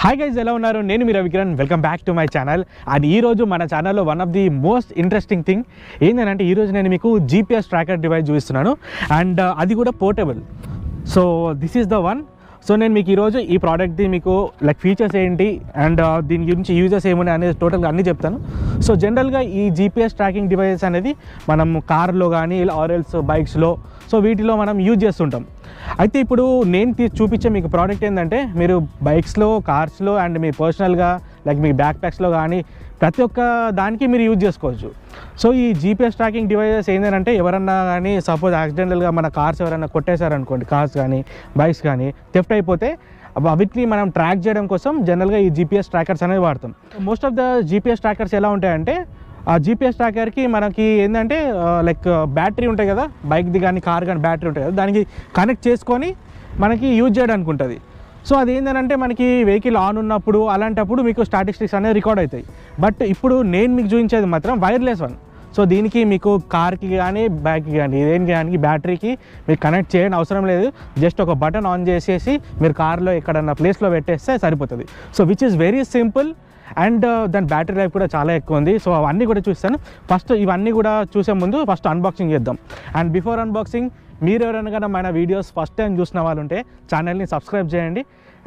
Hi guys, ఎలా ఉన్నారు? నేను మీ Ravikiran. Welcome back to my channel. And ఈరోజు మన ఛానల్లో one of the most interesting thing ఏంటంటే ఈరోజు నేను మీకు జీపీఎస్ ట్రాకర్ డివైస్ చూపిస్తున్నాను. అండ్ అది కూడా portable. So this is the one. So నేను మీకు ఈరోజు ఈ ప్రోడక్ట్ది మీకు లైక్ ఫీచర్స్ ఏంటి అండ్ దీని గురించి యూజెస్ ఏమున్నాయి అనేది టోటల్గా అన్నీ చెప్తాను. సో జనరల్గా ఈ జీపీఎస్ ట్రాకింగ్ డివైస్ అనేది మనం కార్లో కానీ ఆర్ఎల్స్ బైక్స్లో సో వీటిలో మనం యూజ్ చేస్తుంటాం. అయితే ఇప్పుడు నేను చూపించే మీకు ప్రోడక్ట్ ఏంటంటే మీరు బైక్స్లో, కార్స్లో అండ్ మీ పర్సనల్గా లైక్ మీ బ్యాక్ ప్యాక్స్లో కానీ ప్రతి ఒక్క దానికి మీరు యూజ్ చేసుకోవచ్చు. సో ఈ జీపీఎస్ ట్రాకింగ్ డివైజెస్ ఏంటంటే ఎవరన్నా కానీ సపోజ్ యాక్సిడెంటల్గా మన కార్స్ ఎవరైనా కొట్టేశారనుకోండి, కార్స్ కానీ బైక్స్ కానీ థెఫ్ట్ అయిపోతే వీటిని మనం ట్రాక్ చేయడం కోసం జనరల్గా ఈ జీపీఎస్ ట్రాకర్స్ అనేవి వాడతాం. Most of the GPS trackers ఎలా ఉంటాయంటే ఆ జీపీఎస్ ట్రాకర్కి మనకి ఏంటంటే లైక్ బ్యాటరీ ఉంటాయి కదా, బైక్ది కానీ కార్ కానీ బ్యాటరీ ఉంటాయి కదా, దానికి కనెక్ట్ చేసుకొని మనకి యూజ్ చేయడానికి ఉంటుంది. సో అది ఏంటంటే మనకి వెహికల్ ఆన్ ఉన్నప్పుడు అలాంటప్పుడు మీకు స్టాటిస్టిక్స్ అనేవి రికార్డ్ అవుతాయి. బట్ ఇప్పుడు నేను మీకు చూపించేది మాత్రం వైర్లెస్ వన్. సో దీనికి మీకు కార్కి కానీ బైక్కి కానీ దేనికి కానీ బ్యాటరీకి మీరు కనెక్ట్ చేయని అవసరం లేదు. జస్ట్ ఒక బటన్ ఆన్ చేసేసి మీరు కార్లో ఎక్కడన్నా ప్లేస్లో పెట్టేస్తే సరిపోతుంది. So which is very simple and దాని బ్యాటరీ లైఫ్ కూడా చాలా ఎక్కువ ఉంది. సో అవన్నీ కూడా చూస్తాను. ఫస్ట్ ఇవన్నీ కూడా చూసే ముందు ఫస్ట్ అన్బాక్సింగ్ చేద్దాం. అండ్ బిఫోర్ అన్బాక్సింగ్ మీరు ఎవరైనా కానీ మన వీడియోస్ ఫస్ట్ టైం చూసిన వాళ్ళు ఉంటే ఛానల్ని సబ్స్క్రైబ్ చేయండి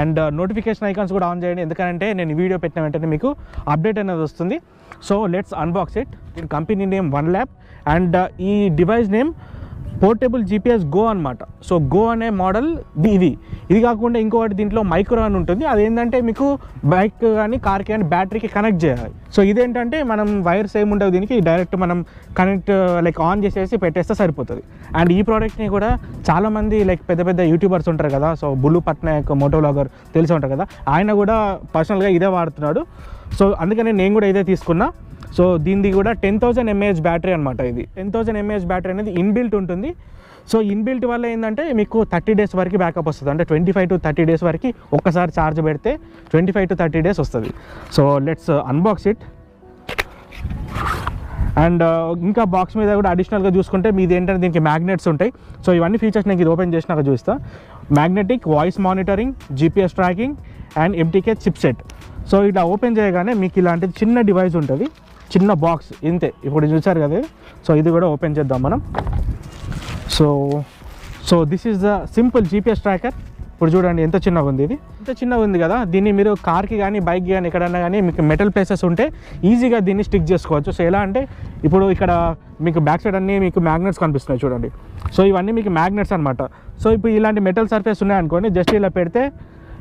అండ్ నోటిఫికేషన్ ఐకాన్స్ కూడా ఆన్ చేయండి. ఎందుకంటే నేను వీడియో పెట్టిన వెంటనే మీకు అప్డేట్ అనేది వస్తుంది. So let's unbox it. దీని కంపెనీ నేమ్ OneLab అండ్ ఈ device name portable GPS go అనమాట. సో గో అనే మోడల్ ఇది కాకుండా ఇంకొకటి దీంట్లో మైక్రో అని ఉంటుంది. అదేంటంటే మీకు బైక్ కానీ కార్కి కానీ బ్యాటరీకి కనెక్ట్ చేయాలి. సో ఇదేంటంటే మనం వైర్స్ ఏముండవు, దీనికి డైరెక్ట్ మనం కనెక్ట్ లైక్ ఆన్ చేసేసి పెట్టేస్తే సరిపోతుంది. అండ్ ఈ ప్రోడక్ట్ని కూడా చాలామంది లైక్ పెద్ద పెద్ద యూట్యూబర్స్ ఉంటారు కదా, సో బుల్లు పట్నాయక్ మోటో వ్లాగర్ తెలిసి ఉంటారు కదా, ఆయన కూడా పర్సనల్గా ఇదే వాడుతున్నాడు. సో అందుకని నేను కూడా ఇదే తీసుకున్నా. సో దీనిది కూడా 10,000 mAh బ్యాటరీ అనమాట. ఇది 10,000 mAh బ్యాటరీ అనేది ఇన్బిల్ట్ ఉంటుంది. సో ఇన్బిల్ట్ వల్ల ఏంటంటే మీకు 30 days వరకు బ్యాకప్ వస్తుంది. అంటే 25 to 30 days వరకు ఒక్కసారి ఛార్జ్ పెడితే 25 to 30 days వస్తుంది. So let's unbox it. And ఇంకా బాక్స్ మీద కూడా అడిషనల్గా చూసుకుంటే మీది ఏంటంటే దీనికి మ్యాగ్నెట్స్ ఉంటాయి. సో ఇవన్నీ ఫీచర్స్ నేను ఇది ఓపెన్ చేసినాక చూస్తా. Magnetic voice monitoring, GPS tracking and MTK chipset. So ఇలా ఓపెన్ చేయగానే మీకు ఇలాంటిది చిన్న డివైస్ ఉంటుంది, చిన్న బాక్స్ ఇంతే. ఇప్పుడు చూసారు కదా. సో ఇది కూడా ఓపెన్ చేద్దాం మనం. So this is the simple GPS tracker. ఇప్పుడు చూడండి ఎంత చిన్నగా ఉంది. ఇది ఎంత చిన్నగా ఉంది కదా, దీన్ని మీరు కార్కి కానీ బైక్కి కానీ ఎక్కడన్నా కానీ మీకు మెటల్ ప్లేసెస్ ఉంటే ఈజీగా దీన్ని స్టిక్ చేసుకోవచ్చు. సో ఎలా అంటే ఇప్పుడు ఇక్కడ మీకు బ్యాక్ సైడ్ అన్నీ మీకు మ్యాగ్నెట్స్ కనిపిస్తున్నాయి చూడండి. సో ఇవన్నీ మీకు మ్యాగ్నెట్స్ అనమాట. సో ఇప్పుడు ఇలాంటి మెటల్ సర్ఫేస్ ఉన్నాయనుకోండి, జస్ట్ ఇలా పెడితే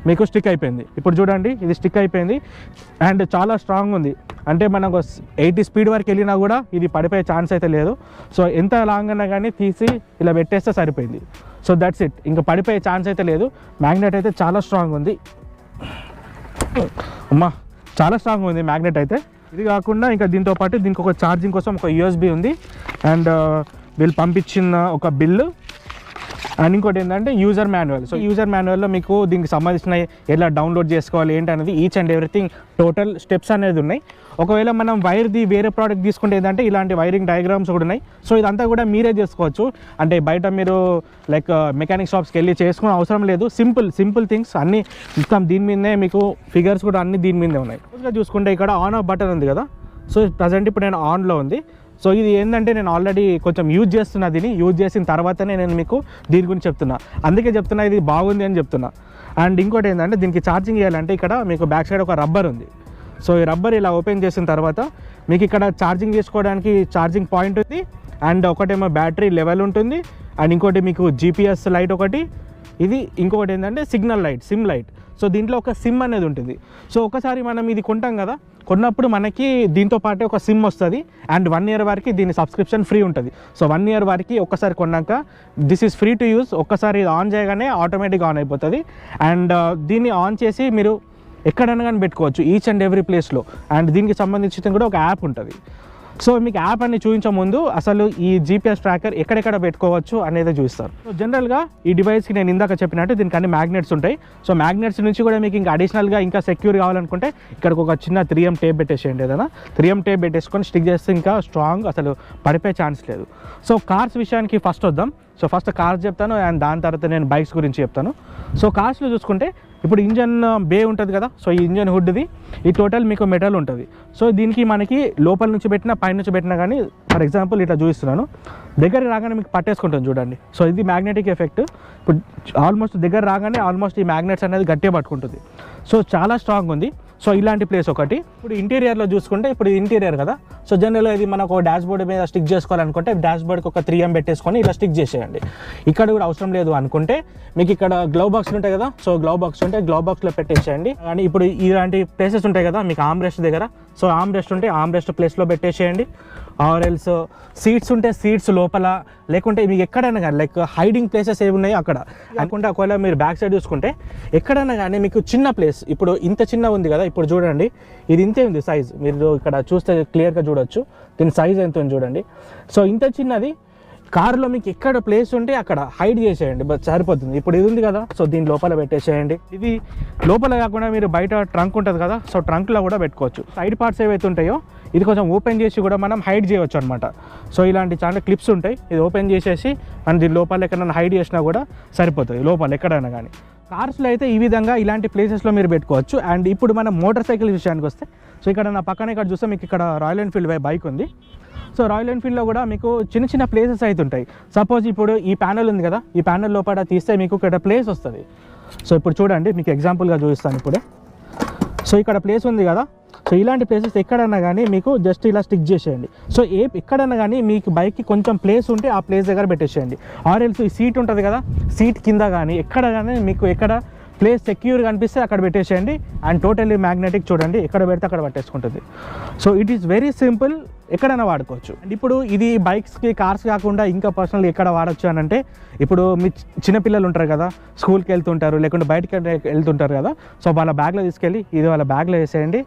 మీకు స్టిక్ అయిపోయింది. ఇప్పుడు చూడండి ఇది స్టిక్ అయిపోయింది అండ్ చాలా స్ట్రాంగ్ ఉంది. అంటే మనకు 80 స్పీడ్ వరకు వెళ్ళినా కూడా ఇది పడిపోయే ఛాన్స్ అయితే లేదు. సో ఎంత లాంగ్ అన్నా కానీ తీసి ఇలా పెట్టేస్తే సరిపోయింది. సో దట్స్ ఇట్, ఇంకా పడిపోయే ఛాన్స్ అయితే లేదు. మ్యాగ్నెట్ అయితే చాలా స్ట్రాంగ్ ఉంది. అమ్మా చాలా స్ట్రాంగ్ ఉంది మ్యాగ్నెట్ అయితే. ఇది కాకుండా ఇంకా దీంతో పాటు దీనికి ఒక ఛార్జింగ్ కోసం ఒక USB ఉంది అండ్ వీళ్ళు పంపించిన ఒక బిల్లు అండ్ ఇంకోటి ఏంటంటే యూజర్ మాన్యువల్. సో యూజర్ మాన్యువల్లో మీకు దీనికి సంబంధించిన ఎలా డౌన్లోడ్ చేసుకోవాలి ఏంటి అనేది each and everything total steps అనేది ఉన్నాయి. ఒకవేళ మనం వైర్ది వేరే ప్రోడక్ట్ తీసుకుంటే ఏంటంటే ఇలాంటి వైరింగ్ డయాగ్రామ్స్ కూడా ఉన్నాయి. సో ఇదంతా కూడా మీరే చేసుకోవచ్చు. అంటే బయట మీరు లైక్ మెకానిక్ షాప్స్కి వెళ్ళి చేసుకునే అవసరం లేదు. సింపుల్ థింగ్స్ అన్నీ మొత్తం దీని మీదనే, మీకు ఫిగర్స్ కూడా అన్నీ దీని మీదే ఉన్నాయి. చూసుకుంటే ఇక్కడ ఆన్ ఆఫ్ బటన్ ఉంది కదా. సో ప్రజెంట్ ఇప్పుడు నేను ఆన్లో ఉంది. సో ఇది ఏంటంటే నేను ఆల్రెడీ కొంచెం యూజ్ చేస్తున్నా. దీన్ని యూజ్ చేసిన తర్వాతనే నేను మీకు దీని గురించి చెప్తున్నా. అందుకే చెప్తున్నా ఇది బాగుంది అని చెప్తున్నా. అండ్ ఇంకోటి ఏంటంటే దీనికి ఛార్జింగ్ చేయాలంటే ఇక్కడ మీకు బ్యాక్ సైడ్ ఒక రబ్బర్ ఉంది. సో ఈ రబ్బర్ ఇలా ఓపెన్ చేసిన తర్వాత మీకు ఇక్కడ ఛార్జింగ్ చేసుకోవడానికి ఛార్జింగ్ పాయింట్ ఉంది అండ్ ఒకటేమో బ్యాటరీ లెవెల్ ఉంటుంది అండ్ ఇంకోటి మీకు GPS లైట్ ఒకటి, ఇది ఇంకొకటి ఏంటంటే signal light, SIM light. So దీంట్లో ఒక సిమ్ అనేది ఉంటుంది. సో ఒకసారి మనం ఇది కొంటాం కదా, కొన్నప్పుడు మనకి దీంతో పాటే ఒక సిమ్ వస్తుంది అండ్ 1 year వరకు దీని సబ్స్క్రిప్షన్ ఫ్రీ ఉంటుంది. సో 1 year వరకు ఒక్కసారి కొన్నాక this is free to use. ఒక్కసారి ఇది ఆన్ చేయగానే ఆటోమేటిక్గా ఆన్ అయిపోతుంది. అండ్ దీన్ని ఆన్ చేసి మీరు ఎక్కడైనా కానీ పెట్టుకోవచ్చు ఈచ్ అండ్ ఎవ్రీ ప్లేస్లో. అండ్ దీనికి సంబంధించిన కూడా ఒక యాప్ ఉంటుంది. సో మీకు యాప్ అన్ని చూపించే ముందు అసలు ఈ జీపీఎస్ ట్రాకర్ ఎక్కడెక్కడ పెట్టుకోవచ్చు అనేది చూస్తారు. సో జనరల్గా ఈ డివైస్కి నేను ఇందాక చెప్పినట్టు దీనికి అన్ని మ్యాగ్నెట్స్ ఉంటాయి. సో మ్యాగ్నెట్స్ నుంచి కూడా మీకు ఇంకా అడిషనల్గా ఇంకా సెక్యూర్ కావాలనుకుంటే ఇక్కడికి ఒక చిన్న 3M టేప్ పెట్టేసేయండి. ఏదైనా 3M టేప్ పెట్టేసుకొని స్టిక్ చేస్తే ఇంకా స్ట్రాంగ్, అసలు పడిపోయే ఛాన్స్ లేదు. సో కార్స్ విషయానికి ఫస్ట్ వద్దాం. సో ఫస్ట్ కార్స్ చెప్తాను అండ్ దాని తర్వాత నేను బైక్స్ గురించి చెప్తాను. సో కార్స్లో చూసుకుంటే ఇప్పుడు ఇంజన్ బే ఉంటుంది కదా, సో ఈ ఇంజన్ హుడ్ది ఈ టోటల్ మీకు మెటల్ ఉంటుంది. సో దీనికి మనకి లోపల నుంచి పెట్టినా పైన నుంచి పెట్టినా కానీ, ఫర్ ఎగ్జాంపుల్ ఇట్లా చూపిస్తున్నాను, దగ్గరికి రాగానే మీకు పట్టేసుకుంటుంది చూడండి. సో ఇది మ్యాగ్నెటిక్ ఎఫెక్ట్. ఇప్పుడు ఆల్మోస్ట్ దగ్గర రాగానే ఆల్మోస్ట్ ఈ మ్యాగ్నెట్స్ అనేది గట్టిగా పట్టుకుంటుంది. సో చాలా స్ట్రాంగ్ ఉంది. సో ఇలాంటి ప్లేస్ ఒకటి. ఇప్పుడు ఇంటీరియర్లో చూసుకుంటే, ఇప్పుడు ఇంటీరియర్ కదా, సో జనరల్గా ఇది మనకు డాష్ బోర్డ్ మీద స్టిక్ చేసుకోవాలనుకుంటే డాష్ బోర్డ్కి ఒక 3M పెట్టేసుకొని ఇలా స్టిక్ చేసేయండి. ఇక్కడ కూడా అవసరం లేదు అనుకుంటే మీకు ఇక్కడ గ్లవ్ బాక్స్లు ఉంటాయి కదా, సో గ్లవ్ బాక్స్ ఉంటే గ్లవ్ బాక్స్లో పెట్టేసేయండి. కానీ ఇప్పుడు ఇలాంటి ప్లేసెస్ ఉంటాయి కదా మీకు ఆర్మ్ రెస్ట్ దగ్గర, సో ఆర్మ్ రెస్ట్ ఉంటే ఆర్మ్ రెస్ట్ ప్లేస్లో పెట్టేసేయండి. ఆర్ ఎల్స్ సీట్స్ ఉంటే సీట్స్ లోపల, లేకుంటే మీకు ఎక్కడైనా కానీ లైక్ హైడింగ్ ప్లేసెస్ ఏమి ఉన్నాయో అక్కడ. లేకుంటే ఒకవేళ మీరు బ్యాక్ సైడ్ చూసుకుంటే ఎక్కడైనా కానీ మీకు చిన్న ప్లేస్, ఇప్పుడు ఇంత చిన్న ఉంది కదా, ఇప్పుడు చూడండి ఇది ఇంతే ఉంది సైజ్, మీరు ఇక్కడ చూస్తే క్లియర్గా చూడొచ్చు దీని సైజ్ ఎంత ఉంది చూడండి. సో ఇంత చిన్నది కారులో మీకు ఎక్కడ ప్లేస్ ఉంటే అక్కడ హైడ్ చేసేయండి, బట్ సరిపోతుంది. ఇప్పుడు ఇది ఉంది కదా, సో దీని లోపల పెట్టేసేయండి. ఇది లోపల కాకుండా మీరు బయట ట్రంక్ ఉంటుంది కదా, సో ట్రంక్లో కూడా పెట్టుకోవచ్చు. సైడ్ పార్ట్స్ ఏవైతే ఉంటాయో ఇది కొంచెం ఓపెన్ చేసి కూడా మనం హైడ్ చేయవచ్చు అనమాట. సో ఇలాంటి చాలా క్లిప్స్ ఉంటాయి, ఇది ఓపెన్ చేసేసి మనం దీని లోపల ఎక్కడైనా హైడ్ చేసినా కూడా సరిపోతుంది లోపల ఎక్కడైనా కానీ. కార్స్లో అయితే ఈ విధంగా ఇలాంటి ప్లేసెస్లో మీరు పెట్టుకోవచ్చు. అండ్ ఇప్పుడు మనం మోటార్ సైకిల్ విషయానికి వస్తే, సో ఇక్కడ నా పక్కన ఇక్కడ చూస్తే మీకు ఇక్కడ రాయల్ ఎన్ఫీల్డ్ బైక్ ఉంది. సో రాయల్ ఎన్ఫీల్డ్లో కూడా మీకు చిన్న చిన్న ప్లేసెస్ అయితే ఉంటాయి. సపోజ్ ఇప్పుడు ఈ ప్యానల్ ఉంది కదా, ఈ ప్యానల్ లోపల తీస్తే మీకు ఇక్కడ ప్లేస్ వస్తుంది. సో ఇప్పుడు చూడండి మీకు ఎగ్జాంపుల్గా చూపిస్తాను ఇప్పుడే. సో ఇక్కడ ప్లేస్ ఉంది కదా, సో ఇలాంటి ప్లేసెస్ ఎక్కడన్నా కానీ మీకు జస్ట్ ఇలా స్టిక్ చేసేయండి. సో ఎక్కడన్నా కానీ మీకు బైక్కి కొంచెం ప్లేస్ ఉంటే ఆ ప్లేస్ దగ్గర పెట్టేసేయండి. ఆర్ఎల్స్ ఈ సీట్ ఉంటుంది కదా, సీట్ కింద కానీ ఎక్కడ కానీ మీకు ఎక్కడ ప్లేస్ సెక్యూర్గా అనిపిస్తే అక్కడ పెట్టేసేయండి. అండ్ టోటల్లీ మ్యాగ్నెటిక్, చూడండి ఎక్కడ పెడితే అక్కడ పట్టేసుకుంటుంది. So it is very simple, ఎక్కడైనా వాడుకోవచ్చు. అండ్ ఇప్పుడు ఇది బైక్స్కి కార్స్ కాకుండా ఇంకా పర్సనల్ ఎక్కడ వాడచ్చు అని అంటే, ఇప్పుడు మీ చిన్నపిల్లలు ఉంటారు కదా, స్కూల్కి వెళ్తుంటారు లేకుంటే బయటకి వెళ్తుంటారు కదా, సో వాళ్ళ బ్యాగ్లో తీసుకెళ్ళి ఇది వాళ్ళ బ్యాగ్లో వేసేయండి.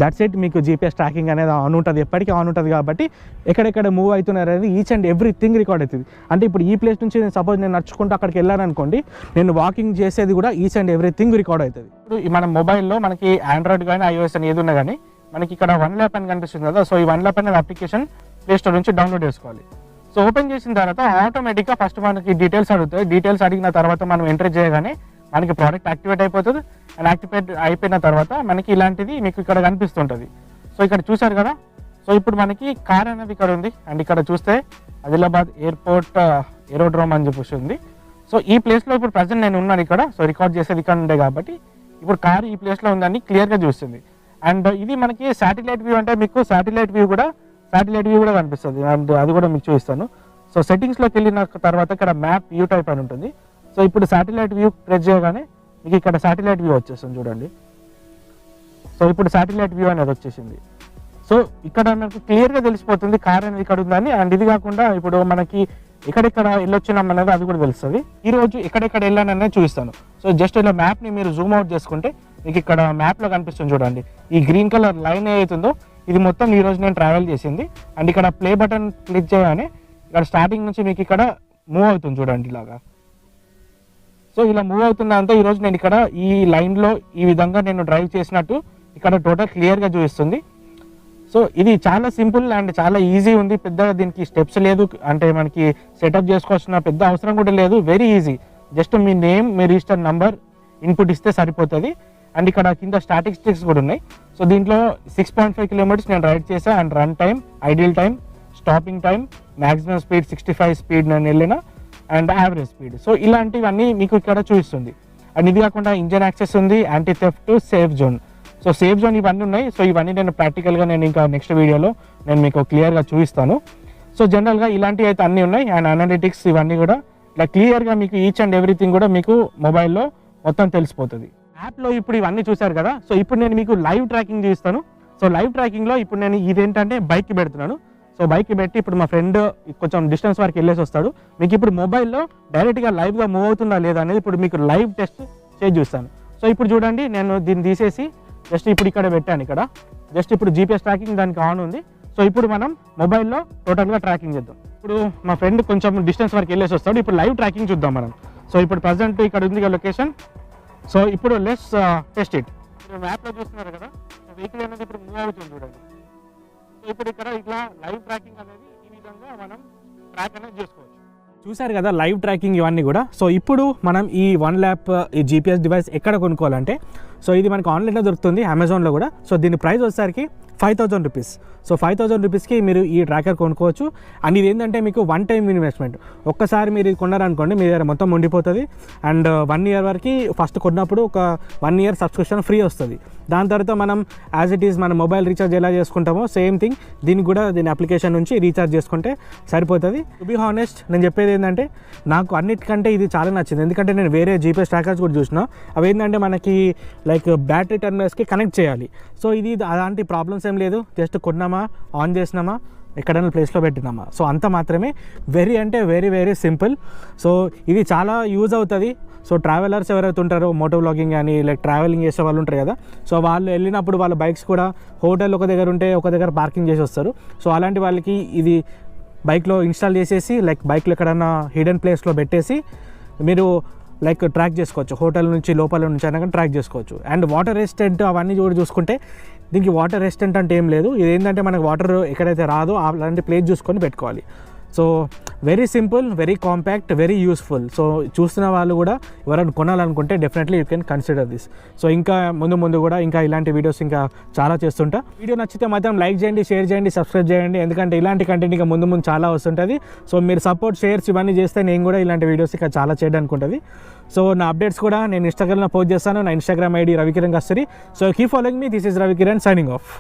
That's it. మీకు జీపీఎస్ ట్రాకింగ్ అనేది ఆన్ ఉంటుంది, ఎప్పటికీ ఆన్ ఉంటుంది. కాబట్టి ఎక్కడెక్కడ మూవ్ అవుతున్నారు అనేది ఈచ్ అండ్ ఎవ్రీథింగ్ రికార్డ్ అవుతుంది. అంటే ఇప్పుడు ఈ ప్లేస్ నుంచి సపోజ్ నేను నడుచుకుంటూ అక్కడికి వెళ్ళాననుకోండి, నేను వాకింగ్ చేసేది కూడా ఈచ్ అండ్ ఎవ్రీథింగ్ రికార్డ్ అవుతుంది. ఇప్పుడు మన మొబైల్లో మనకి ఆండ్రాయిడ్ కానీ iOS అని ఏది ఉన్నా కానీ మనకి ఇక్కడ OneLap అని కనిపిస్తుంది కదా, సో ఈ OneLap అనే అప్లికేషన్ ప్లే స్టోర్ నుంచి డౌన్లోడ్ చేసుకోవాలి. సో ఓపెన్ చేసిన తర్వాత ఆటోమేటిక్గా ఫస్ట్ మనకి డీటెయిల్స్ అడుగుతాయి. డీటెయిల్స్ అడిగిన తర్వాత మనం ఎంటర్ చేయగానే మనకి ప్రోడక్ట్ యాక్టివేట్ అయిపోతుంది. అండ్ యాక్టివేట్ అయిపోయిన తర్వాత మనకి ఇలాంటిది మీకు ఇక్కడ కనిపిస్తుంటుంది. సో ఇక్కడ చూసారు కదా, సో ఇప్పుడు మనకి కార్ అనేది ఇక్కడ ఉంది. అండ్ ఇక్కడ చూస్తే ఆదిలాబాద్ ఎయిర్పోర్ట్ ఏరోడ్రోమ్ అని చెప్పేసి ఉంది. సో ఈ ప్లేస్లో ఇప్పుడు ప్రజెంట్ నేను ఉన్నాను ఇక్కడ. సో రికార్డ్ చేసేది ఇక్కడ ఉండే కాబట్టి ఇప్పుడు కార్ ఈ ప్లేస్లో ఉందని క్లియర్గా చూస్తుంది. అండ్ ఇది మనకి శాటిలైట్ వ్యూ, అంటే మీకు శాటిలైట్ వ్యూ కూడా కనిపిస్తుంది. అండ్ అది కూడా మీకు చూపిస్తాను. సో సెట్టింగ్స్లోకి వెళ్ళిన తర్వాత ఇక్కడ మ్యాప్ వ్యూ టైప్ అని ఉంటుంది. సో ఇప్పుడు శాటిలైట్ వ్యూ ప్రెస్ చేయగానే మీకు ఇక్కడ శాటిలైట్ వ్యూ వచ్చేస్తుంది చూడండి. సో ఇప్పుడు శాటిలైట్ వ్యూ అనేది వచ్చేసింది. సో ఇక్కడ మనకు క్లియర్గా తెలిసిపోతుంది కార్ అనేది ఇక్కడ ఉందని. అండ్ ఇది కాకుండా ఇప్పుడు మనకి ఎక్కడెక్కడ వెళ్ళొచ్చినాం అనేది అది కూడా తెలుస్తుంది. ఈరోజు ఎక్కడెక్కడ వెళ్ళాననేది చూపిస్తాను. సో జస్ట్ ఇలా మ్యాప్ని మీరు జూమ్ అవుట్ చేసుకుంటే మీకు ఇక్కడ మ్యాప్లో కనిపిస్తుంది చూడండి. ఈ గ్రీన్ కలర్ లైన్ ఏదైతుందో ఇది మొత్తం ఈరోజు నేను ట్రావెల్ చేసింది. అండ్ ఇక్కడ ప్లే బటన్ క్లిక్ చేయగానే ఇక్కడ స్టార్టింగ్ నుంచి మీకు ఇక్కడ మూవ్ అవుతుంది చూడండి ఇలాగా. సో ఇలా మూవ్ అవుతుందంటే ఈరోజు నేను ఇక్కడ ఈ లైన్లో ఈ విధంగా నేను డ్రైవ్ చేసినట్టు ఇక్కడ టోటల్ క్లియర్గా చూపిస్తుంది. సో ఇది చాలా సింపుల్ అండ్ చాలా ఈజీ ఉంది. పెద్దగా దీనికి స్టెప్స్ లేదు, అంటే మనకి సెటప్ చేసుకోవాల్సిన పెద్ద అవసరం కూడా లేదు. Very easy. జస్ట్ మీ నేమ్, మీ రిజిస్టర్ నంబర్ ఇన్పుట్ ఇస్తే సరిపోతుంది. అండ్ ఇక్కడ కింద స్టాటిస్టిక్స్ కూడా ఉన్నాయి. సో దీంట్లో 6.5 కిలోమీటర్స్ నేను రైడ్ చేశాను. And run time, ideal time, stopping time, maximum speed 65 speed నేను వెళ్ళిన, అండ్ యావరేజ్ స్పీడ్. సో ఇలాంటివన్నీ మీకు ఇక్కడ చూపిస్తుంది. అండ్ ఇది కాకుండా ఇంజన్ యాక్సెస్ ఉంది, anti theft, safe zone. So safe zone ఇవన్నీ ఉన్నాయి. సో ఇవన్నీ నేను ప్రాక్టికల్గా నేను ఇంకా నెక్స్ట్ వీడియోలో నేను మీకు క్లియర్గా చూపిస్తాను. సో జనరల్గా ఇలాంటివి అయితే అన్నీ ఉన్నాయి. అండ్ అనలిటిక్స్ ఇవన్నీ కూడా ఇలా క్లియర్గా మీకు ఈచ్ అండ్ ఎవ్రీథింగ్ కూడా మీకు మొబైల్లో మొత్తం తెలిసిపోతుంది. యాప్లో ఇప్పుడు ఇవన్నీ చూశారు కదా. సో ఇప్పుడు నేను మీకు లైవ్ ట్రాకింగ్ చూపిస్తాను. సో లైవ్ ట్రాకింగ్లో ఇప్పుడు నేను ఇదేంటంటే బైక్కి పెడుతున్నాను. సో బైక్కి పెట్టి ఇప్పుడు మా ఫ్రెండ్ కొంచెం డిస్టెన్స్ వరకు వెళ్ళేసి వస్తాడు. మీకు ఇప్పుడు మొబైల్లో డైరెక్ట్గా లైవ్గా మూవ్ అవుతుందా లేదా అనేది ఇప్పుడు మీకు లైవ్ టెస్ట్ చేసి చూస్తాను. సో ఇప్పుడు చూడండి, నేను దీన్ని తీసేసి జస్ట్ ఇప్పుడు ఇక్కడ పెట్టాను. ఇక్కడ జస్ట్ ఇప్పుడు జీపీఎస్ ట్రాకింగ్ దానికి ఆన్ ఉంది. సో ఇప్పుడు మనం మొబైల్లో టోటల్గా ట్రాకింగ్ చేద్దాం. ఇప్పుడు మా ఫ్రెండ్ కొంచెం డిస్టెన్స్ వరకు వెళ్ళేసి వస్తాడు. ఇప్పుడు లైవ్ ట్రాకింగ్ చూద్దాం మనం. సో ఇప్పుడు ప్రజెంట్ ఇక్కడ ఉంది లొకేషన్. సో ఇప్పుడు లెట్స్ టెస్ట్ ఇట్. ఇప్పుడు మ్యాప్లో చూస్తున్నారు కదా, వెహికల్ అనేది ఇప్పుడు మూవ్ అవుతుంది చూడండి. సో ఇప్పుడు ఇక్కడ ఇట్లా లైవ్ ట్రాకింగ్ అనేది ఈ విధంగా మనం ట్రాక్ అనేది చేసుకోవచ్చు. చూసారు కదా లైవ్ ట్రాకింగ్ ఇవన్నీ కూడా. సో ఇప్పుడు మనం ఈ 1 ల్యాప్ ఈ జీపీఎస్ డివైస్ ఎక్కడ కొనుక్కోవాలంటే, సో ఇది మనకు ఆన్లైన్లో దొరుకుతుంది, అమెజాన్లో కూడా. సో దీని ప్రైస్ వచ్చేసరికి 5000 రూపీస్. సో 5000 రూపీస్కి మీరు ఈ ట్రాకర్ కొనుక్కోవచ్చు. అండ్ ఇది ఏంటంటే మీకు 1 టైం ఇన్వెస్ట్మెంట్. ఒక్కసారి మీరు ఇది కొన్నారనుకోండి మీ దగ్గర మొత్తం ఉండిపోతుంది. అండ్ 1 ఇయర్ వరకు ఫస్ట్ కొన్నప్పుడు ఒక 1 ఇయర్ సబ్స్క్రిప్షన్ ఫ్రీ వస్తుంది. దాని తర్వాత మనం యాజ్ ఇట్ ఈస్ మన మొబైల్ రీఛార్జ్ ఎలా చేసుకుంటామో సేమ్ థింగ్ దీనికి కూడా దీని అప్లికేషన్ నుంచి రీఛార్జ్ చేసుకుంటే సరిపోతుంది. టు బీ హానెస్ట్ నేను చెప్పేది ఏంటంటే నాకు అన్నిటికంటే ఇది చాలా నచ్చింది. ఎందుకంటే నేను వేరే జీపీఎస్ ట్రాకర్స్ కూడా చూసిన, అవి ఏంటంటే మనకి లైక్ బ్యాటరీ టర్మినల్స్కి కనెక్ట్ చేయాలి. సో ఇది అలాంటి ప్రాబ్లమ్స్ ఏం లేదు, జస్ట్ కొన్నామా ఆన్ చేసినామా ఎక్కడైనా ప్లేస్లో పెట్టినామా, సో అంత మాత్రమే. వెరీ అంటే వెరీ వెరీ సింపుల్. సో ఇది చాలా యూజ్ అవుతుంది. సో ట్రావెలర్స్ ఎవరైతే ఉంటారో మోటో వ్లాగింగ్ కానీ లైక్ ట్రావెలింగ్ చేసే వాళ్ళు ఉంటారు కదా, సో వాళ్ళు వెళ్ళినప్పుడు వాళ్ళ బైక్స్ కూడా హోటల్ ఒక దగ్గర ఉంటే ఒక దగ్గర పార్కింగ్ చేసి వస్తారు. సో అలాంటి వాళ్ళకి ఇది బైక్లో ఇన్స్టాల్ చేసేసి లైక్ బైక్లో ఎక్కడన్నా హిడెన్ ప్లేస్లో పెట్టేసి మీరు లైక్ ట్రాక్ చేసుకోవచ్చు, హోటల్ నుంచి లోపల నుంచి అయినా కానీ ట్రాక్ చేసుకోవచ్చు. అండ్ వాటర్ రెసిస్టెంట్ అవన్నీ కూడా చూసుకుంటే దీనికి వాటర్ రెసిస్టెంట్ అంటే ఏం లేదు. ఇది ఏంటంటే మనకు వాటర్ ఎక్కడైతే రాదో అలాంటి ప్లేస్ చూసుకొని పెట్టుకోవాలి. So very simple, very compact, very useful. So చూస్తున్న వాళ్ళు కూడా ఎవరైనా కొనాలనుకుంటే definitely you can consider this. So ఇంకా ముందు కూడా ఇంకా ఇలాంటి వీడియోస్ ఇంకా చాలా చేస్తుంటా. వీడియో నచ్చితే మాత్రం లైక్ చేయండి, షేర్ చేయండి, సబ్స్క్రైబ్ చేయండి. ఎందుకంటే ఇలాంటి కంటెంట్ ఇంకా ముందు చాలా వస్తుంటుంది. సో మీరు సపోర్ట్, షేర్స్ ఇవన్నీ చేస్తే నేను కూడా ఇలాంటి వీడియోస్ ఇంకా చాలా చేయడానికి ఉంటుంది. సో నా అప్డేట్స్ కూడా నేను ఇన్స్టాగ్రామ్లో పోస్ట్ చేస్తాను. నా Instagram ID Ravikiran Kasturi. So keep following me. This is Ravikiran signing off.